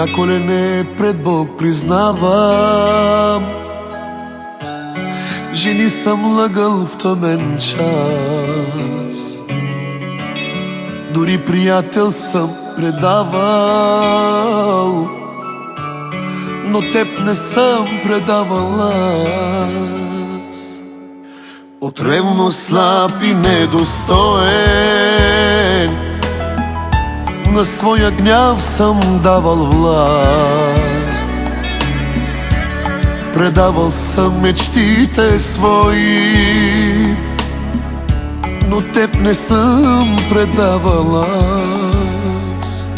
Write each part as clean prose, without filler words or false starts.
на колене пред Бог признавам, жени съм лъгал в тъмен час, дори приятел съм предавал, но теб не съм предавал аз. От ревност слаб и недостоен, на своя гняв съм давал власт. Предавал съм мечтите свои, но теб не съм предавал аз.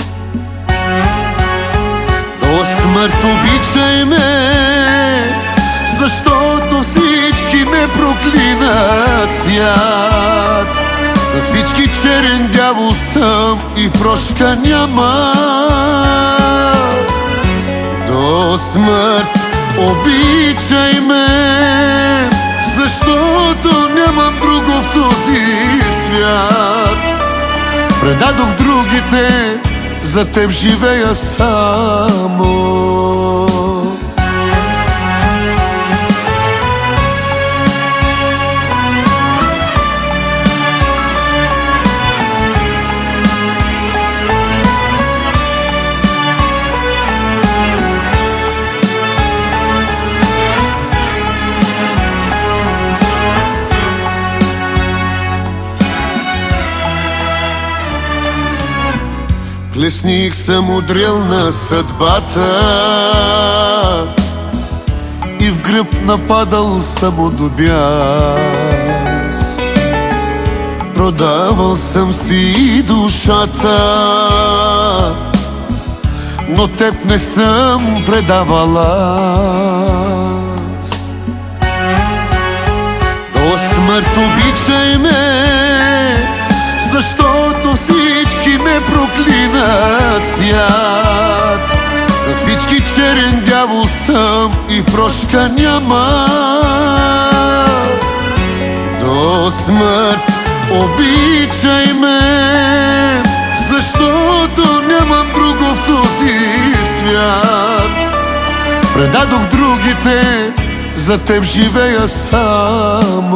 До смърт обичай ме, защото всички ме проклинат свят. За всички черен дявол съм и прошка няма. До смърт обичай ме, защото нямам друго в този свят. Предадох другите, за теб живея само. Плесник съм удрял на съдбата и в гръб нападал само до бяс. Продавал съм си душата, но теб не съм предавал аз. До смърт обичай ме, защото всички ме проклинат свят. За всички черен дявол съм и прошка няма. До смърт обичай ме, защото нямам друго в този свят. Предадох другите, за теб живея само.